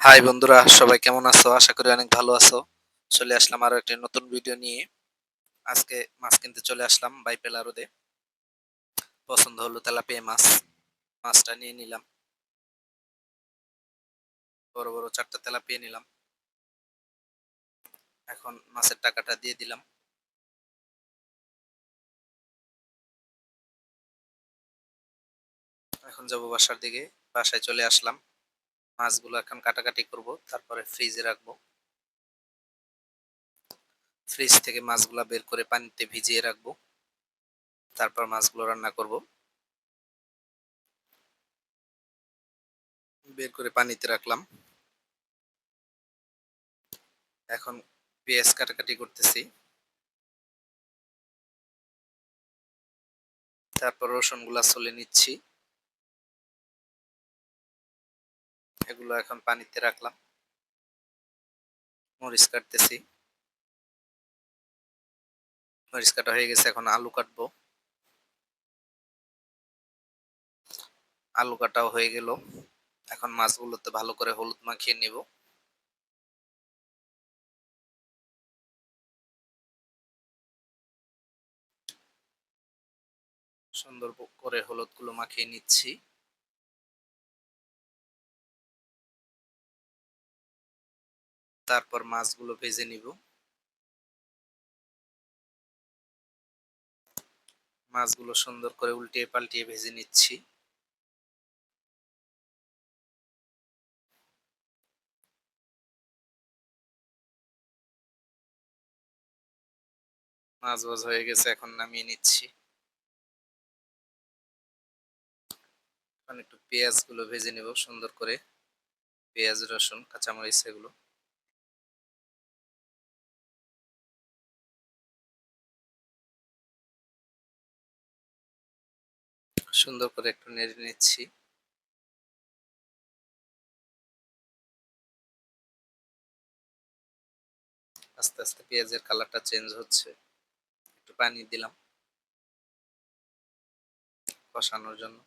High বন্ধুরা, সবাই কেমন আছো? আশা করি অনেক ভালো আছো। চলে আসলাম আরো একটি নতুন ভিডিও নিয়ে। আজকে মাছ কিনতে চলে আসলাম বাইপেলা রোডে। পছন্দ হলো তেলাপিয়া মাছ। মাছটা নিয়ে নিলাম। বড় বড় ৪ টা তেলাপিয়া নিলাম। এখন মাছের টাকাটা দিয়ে দিলাম। এখন যাব বাসার দিকে। বাসায় চলে আসলাম। মাছগুলো এখন কাটাকাটি করব। তারপরে ফ্রিজে রাখবো। ফ্রিজ থেকে মাছগুলা বের করে পানিতে ভিজিয়ে রাখবো। তারপর মাছগুলো রান্না করব। বের করে পানিতে রাখলাম। এখন পেঁয়াজ কাটাকাটি করতেছি। তারপর রসুনগুলা ছুলে নিচ্ছি। এগুলো এখন পানিতে রাখলাম। মরিচ কাটতেছি। মরিচ কাটা হয়ে গেছে, এখন আলু কাটবো। আলু কাটাও হয়ে গেল। এখন মাছগুলোতে ভালো করে হলুদ মাখিয়ে নিব। সুন্দর করে হলুদ গুলো মাখিয়ে নিচ্ছি। তারপর মাছগুলো ভেজে নিব। মাছগুলো সুন্দর করে উল্টিয়ে পাল্টিয়ে ভেজে নিচ্ছি। মাছ ভাজা হয়ে গেছে, এখন নামিয়ে নিচ্ছি। এখন একটু পেঁয়াজ গুলো ভেজে নিব সুন্দর করে। পেঁয়াজ, রসুন, কাঁচামরিচ এগুলো সুন্দর করে একটু নেড়ে নিচ্ছি। আস্তে আস্তে পেঁয়াজের কালারটা চেঞ্জ হচ্ছে। একটু পানি দিলাম কষানোর জন্য।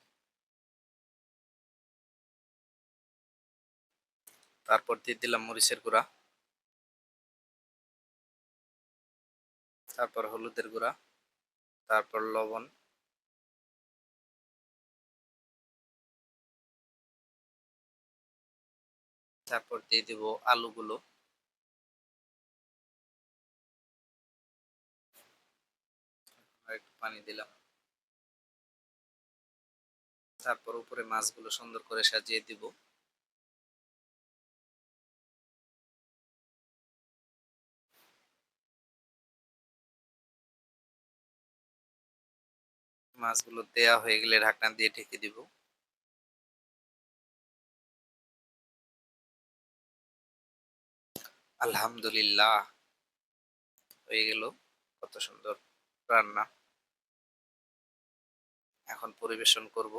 তারপর দিয়ে দিলাম মরিচের গুঁড়া। তারপর হলুদের গুঁড়া। তারপর লবণ। তারপর দিয়ে দিব আলুগুলো। আর একটু পানি দিলাম। তারপর উপরে মাছগুলো সুন্দর করে সাজিয়ে দিব। মাছগুলো দেয়া হয়ে গেলে ঢাকনা দিয়ে ঢেকে দিব। আলহামদুলিল্লাহ, হয়ে গেল। কত সুন্দর রান্না। এখন পরিবেশন করব।